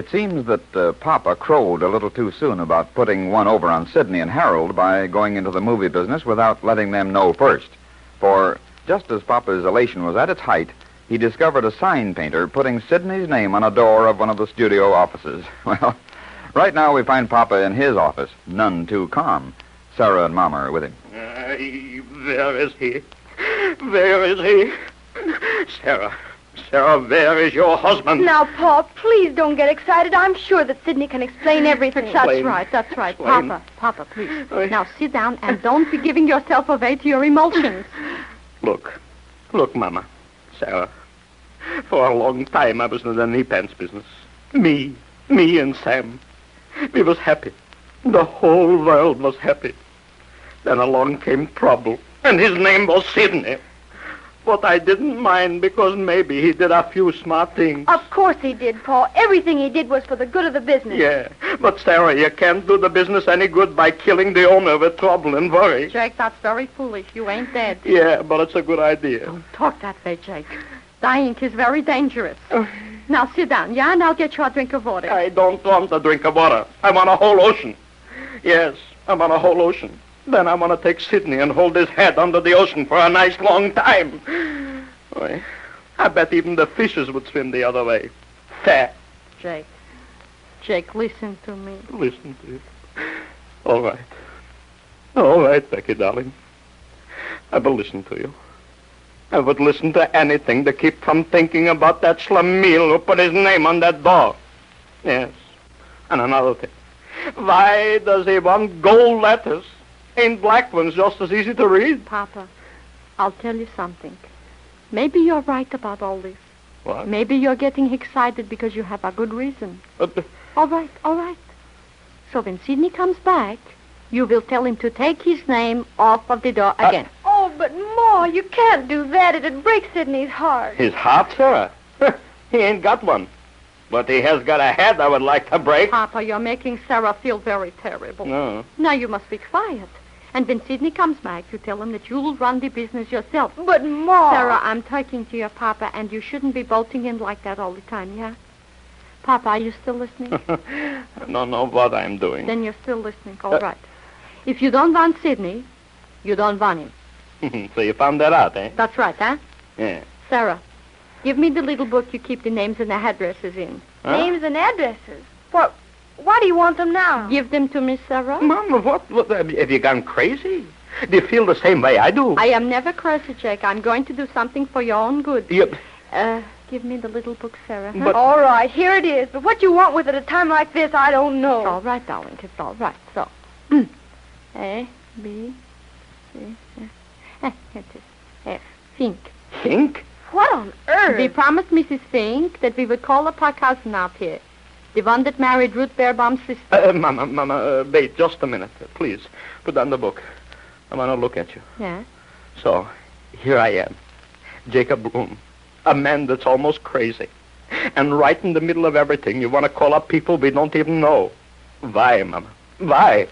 It seems that Papa crowed a little too soon about putting one over on Sidney and Harold by going into the movie business without letting them know first. For just as Papa's elation was at its height, he discovered a sign painter putting Sidney's name on a door of one of the studio offices. Well, right now we find Papa in his office, none too calm. Sarah and Mama are with him. Where is he? Where is he? Sarah, where is your husband? Now, Paul, please don't get excited. I'm sure that Sidney can explain everything. Explain. That's right. Explain. Papa, please. Now sit down and don't be giving yourself away to your emotions. Look, Mama, Sarah, for a long time I was in the knee pants business. Me and Sam. We was happy. The whole world was happy. Then along came trouble, and his name was Sidney. But I didn't mind because maybe he did a few smart things. Of course he did, Paul. Everything he did was for the good of the business. Yeah, but Sarah, you can't do the business any good by killing the owner with trouble and worry. Jake, that's very foolish. You ain't dead. Yeah, but it's a good idea. Don't talk that way, Jake. Dying is very dangerous. Now sit down, yeah, and I'll get you a drink of water. I don't want a drink of water. I want a whole ocean. Yes, I want a whole ocean. Then I want to take Sidney and hold his head under the ocean for a nice long time. Boy, I bet even the fishes would swim the other way. Fat. Jake, listen to me. Listen to you. All right. All right, Becky, darling. I will listen to you. I would listen to anything to keep from thinking about that schlemiel who put his name on that door. Yes. And another thing. Why does he want gold letters? Ain't black ones just as easy to read? Papa, I'll tell you something. Maybe you're right about all this. What? Maybe you're getting excited because you have a good reason. But, All right. So when Sidney comes back, you will tell him to take his name off of the door again. Oh, but Ma, you can't do that. It'd break Sidney's heart. his heart, Sarah? He ain't got one. But he has got a head I would like to break. Papa, you're making Sarah feel very terrible. No. Now you must be quiet. And when Sidney comes back, you tell him that you will run the business yourself. But Ma... Sarah, I'm talking to your Papa, and you shouldn't be bolting in like that all the time, yeah? Papa, are you still listening? I don't know what I'm doing. Then you're still listening, all right. If you don't want Sidney, you don't want him. So you found that out, eh? That's right, huh? Yeah. Sarah, give me the little book you keep the names and the addresses in. Huh? Names and addresses? What? Why do you want them now? Give them to me, Sarah. Mama, what have you gone crazy? Do you feel the same way I do? I am never crazy, Jake. I'm going to do something for your own good. You... Give me the little book, Sarah. Huh? But- All right, here it is. But what you want with it at a time like this, I don't know. It's all right, darling. It's all right. So, A, B, C, here it is. F. Fink. Think? What on earth? We promised Mrs. Fink that we would call up her cousin out here. The one that married Ruth Bearbaum's sister. Mama, wait just a minute. Please, put down the book. I want to look at you. Yeah? So, here I am. Jacob Bloom. A man that's almost crazy. And right in the middle of everything, you want to call up people we don't even know. Why, Mama? Why?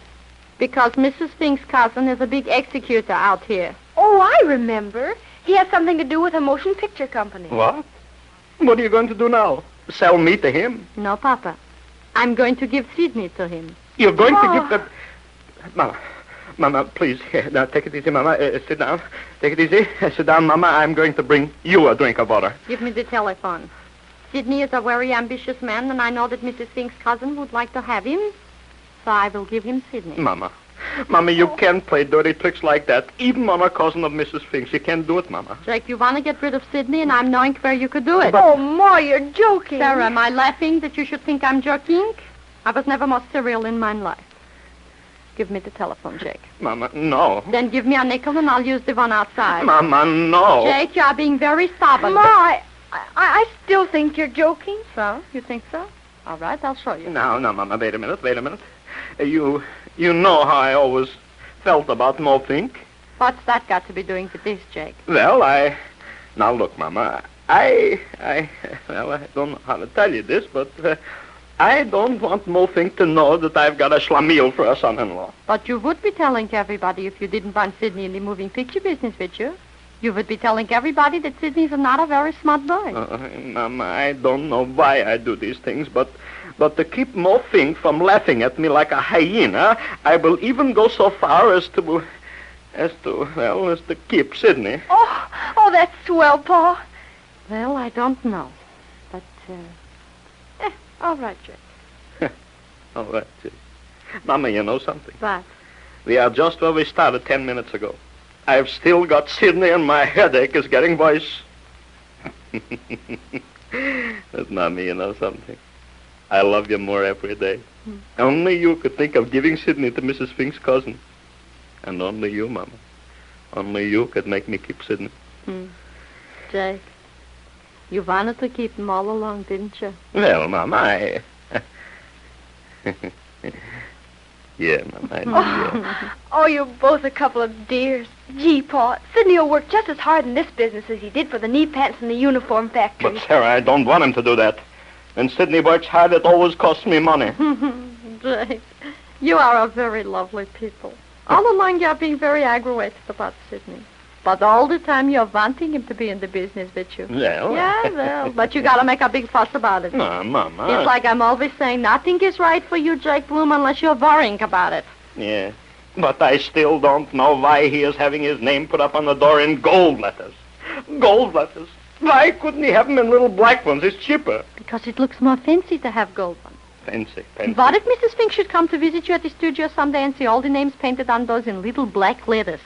Because Mrs. Fink's cousin is a big executor out here. Oh, I remember. He has something to do with a motion picture company. What? What are you going to do now? Sell me to him? No, Papa. I'm going to give Sidney to him. You're going to give the... Mama, please. Here, now, take it easy, Mama. Sit down. Take it easy. Sit down, Mama. I'm going to bring you a drink of water. Give me the telephone. Sidney is a very ambitious man, and I know that Mrs. Fink's cousin would like to have him. So I will give him Sidney. Mama, you can't play dirty tricks like that. Even on a cousin of Mrs. Fink's. You can't do it, Mama. Jake, you want to get rid of Sidney, and I'm knowing where you could do it. Oh, Ma, you're joking. Sarah, am I laughing that you should think I'm joking? I was never more serial in my life. Give me the telephone, Jake. Mama, no. Then give me a nickel, and I'll use the one outside. Mama, no. Jake, you are being very stubborn. Ma, I still think you're joking. So? You think so? All right, I'll show you. No, Mama, wait a minute. You know how I always felt about Mo Fink? What's that got to be doing with this, Jake? Well, Now, look, Mama, I don't know how to tell you this, but I don't want Mo Fink to know that I've got a schlemiel for a son-in-law. But you would be telling everybody if you didn't want Sidney in the moving picture business, would you? You would be telling everybody that Sidney's not a very smart boy. Mama, I don't know why I do these things, but to keep Mo Fink from laughing at me like a hyena, I will even go so far as to keep Sidney. Oh, that's swell, Pa. Well, I don't know. But, all right, Jake. All right, Jake. Mama, you know something? What? We are just where we started 10 minutes ago. I've still got Sidney and my headache is getting worse. But, Mommy, you know something? I love you more every day. Only you could think of giving Sidney to Mrs. Fink's cousin. And only you, Mama. Only you could make me keep Sidney. Jake, you wanted to keep him all along, didn't you? Well, Mama, Yeah, Mama, I do, yeah. Oh, you're both a couple of dears. Gee, Pa, Sidney will work just as hard in this business as he did for the knee pants in the uniform factory. But, Sarah, I don't want him to do that. When Sidney works hard, it always costs me money. Jake, you are a very lovely people. All along you're being very aggravated about Sidney. But all the time you're wanting him to be in the business with you. Well. Yeah, well, but you gotta make a big fuss about it. No, Mama. It's like I'm always saying, nothing is right for you, Jake Bloom, unless you're worrying about it. Yeah. But I still don't know why he is having his name put up on the door in gold letters. Gold letters. Why couldn't he have them in little black ones? It's cheaper. Because it looks more fancy to have gold ones. Fancy. What if Mrs. Fink should come to visit you at the studio someday and see all the names painted on those in little black letters?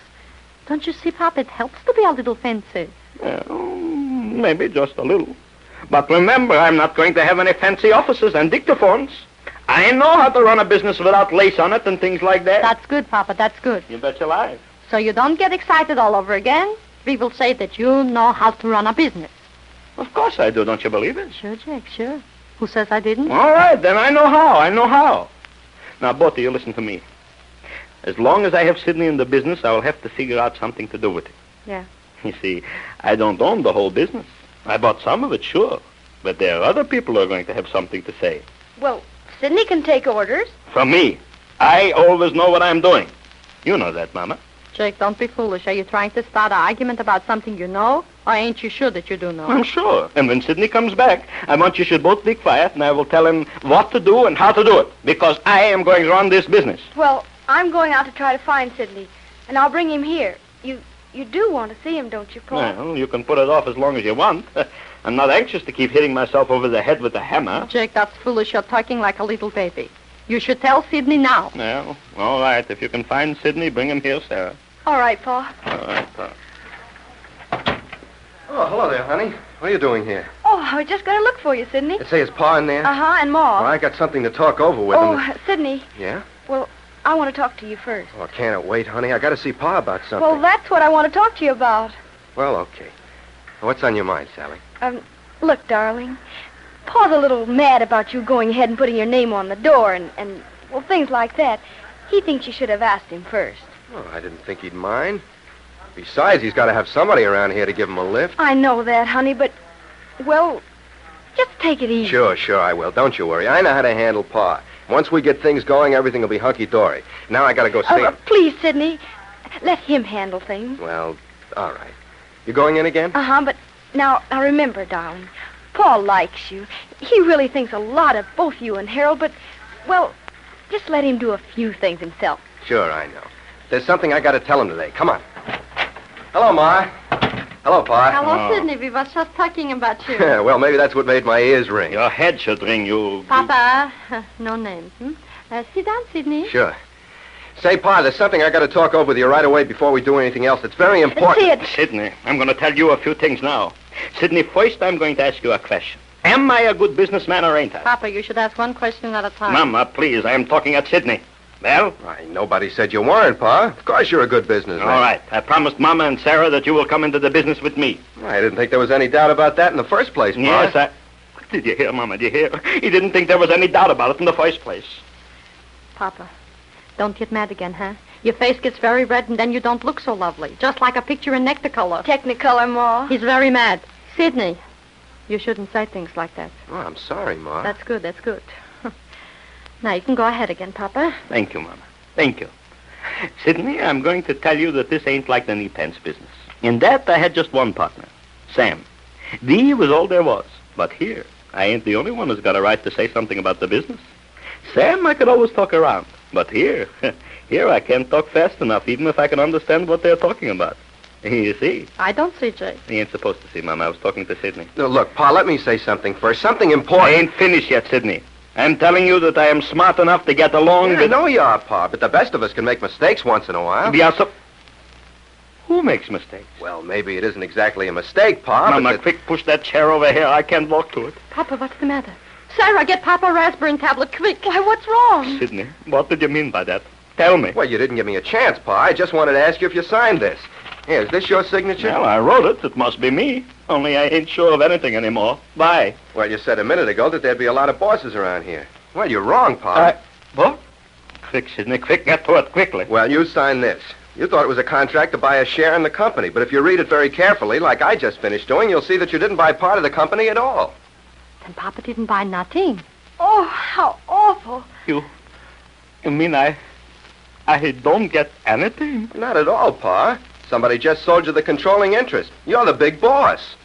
Don't you see, Pop? It helps to be a little fancy. Maybe just a little. But remember, I'm not going to have any fancy offices and dictaphones. I know how to run a business without lace on it and things like that. That's good, Papa. That's good. You bet your life. So you don't get excited all over again. We will say that you know how to run a business. Of course I do. Don't you believe it? Sure, Jake, sure. Who says I didn't? All right, then I know how. Now, both of you, listen to me. As long as I have Sidney in the business, I will have to figure out something to do with it. Yeah. You see, I don't own the whole business. I bought some of it, sure. But there are other people who are going to have something to say. Well, Sidney can take orders. From me. I always know what I'm doing. You know that, Mama. Jake, don't be foolish. Are you trying to start an argument about something you know? Or ain't you sure that you do know? I'm sure. And when Sidney comes back, I want you should both be quiet, and I will tell him what to do and how to do it. Because I am going to run this business. Well, I'm going out to try to find Sidney, and I'll bring him here. You do want to see him, don't you, Paul? Well, you can put it off as long as you want. I'm not anxious to keep hitting myself over the head with a hammer. Jake, that's foolish. You're talking like a little baby. You should tell Sidney now. Well, all right. If you can find Sidney, bring him here, Sarah. All right, Pa. All right, Pa. Oh, hello there, honey. What are you doing here? Oh, I was just going to look for you, Sidney. Say, is Pa in there? Uh-huh, and Ma. Well, I got something to talk over with him. Oh, Sidney. Yeah? Well, I want to talk to you first. Oh, can't it wait, honey? I got to see Pa about something. Well, that's what I want to talk to you about. Well, okay. What's on your mind, Sally? Look, darling. Pa's a little mad about you going ahead and putting your name on the door and well, things like that. He thinks you should have asked him first. Oh, I didn't think he'd mind. Besides, he's got to have somebody around here to give him a lift. I know that, honey, but, well, just take it easy. Sure, I will. Don't you worry. I know how to handle Pa. Once we get things going, everything will be hunky-dory. Now I got to go see him. Please, Sidney, let him handle things. Well, all right. You going in again? Uh-huh, but now remember, darling, Paul likes you. He really thinks a lot of both you and Harold, but, well, just let him do a few things himself. Sure, I know. There's something I got to tell him today. Come on. Hello, Ma. Hello, Pa. Hello, Sidney. We was just talking about you. Well, maybe that's what made my ears ring. Your head should ring, you... Papa, no names. Sit down, Sidney. Sure. Say, Pa, there's something I got to talk over with you right away before we do anything else. It's very important. Sid. Sidney, I'm going to tell you a few things now. Sidney, first I'm going to ask you a question. Am I a good businessman or ain't I? Papa, you should ask one question at a time. Mama, please, I am talking at Sidney. Well? Why, nobody said you weren't, Pa. Of course you're a good businessman. All right. I promised Mama and Sarah that you will come into the business with me. I didn't think there was any doubt about that in the first place, Pa. Yes, Did you hear, Mama? Did you hear? He didn't think there was any doubt about it in the first place. Papa, don't get mad again, huh? Your face gets very red and then you don't look so lovely. Just like a picture in Nectacolor. Technicolor, Ma. He's very mad. Sidney, you shouldn't say things like that. Oh, I'm sorry, Ma. That's good. Now, you can go ahead again, Papa. Thank you, Mama. Thank you. Sidney, I'm going to tell you that this ain't like the knee pants business. In that, I had just one partner, Sam. He was all there was. But here, I ain't the only one who's got a right to say something about the business. Sam, I could always talk around. But here I can't talk fast enough, even if I can understand what they're talking about. You see? I don't see, Jake. You ain't supposed to see, Mom. I was talking to Sidney. No, look, Pa, let me say something first. Something I important. ain't finished yet, Sidney. I'm telling you that I am smart enough to get along Yeah, I know you are, Pa, but the best of us can make mistakes once in a while. Yeah, so... Who makes mistakes? Well, maybe it isn't exactly a mistake, Pa, Mama, but... quick, push that chair over here. I can't walk to it. Papa, what's the matter? Sarah, get Papa a raspberry tablet, quick. Why, what's wrong? Sidney, what did you mean by that? Tell me. Well, you didn't give me a chance, Pa. I just wanted to ask you if you signed this. Here, is this your signature? Well, I wrote it. It must be me. Only I ain't sure of anything anymore. Bye. Well, you said a minute ago that there'd be a lot of bosses around here. Well, you're wrong, Pa. What? Quick, Sidney, quick, get to it quickly. Well, you signed this. You thought it was a contract to buy a share in the company, but if you read it very carefully, like I just finished doing, you'll see that you didn't buy part of the company at all. Then Papa didn't buy nothing. Oh, how awful. You mean I don't get anything? Not at all, Pa. Somebody just sold you the controlling interest. You're the big boss.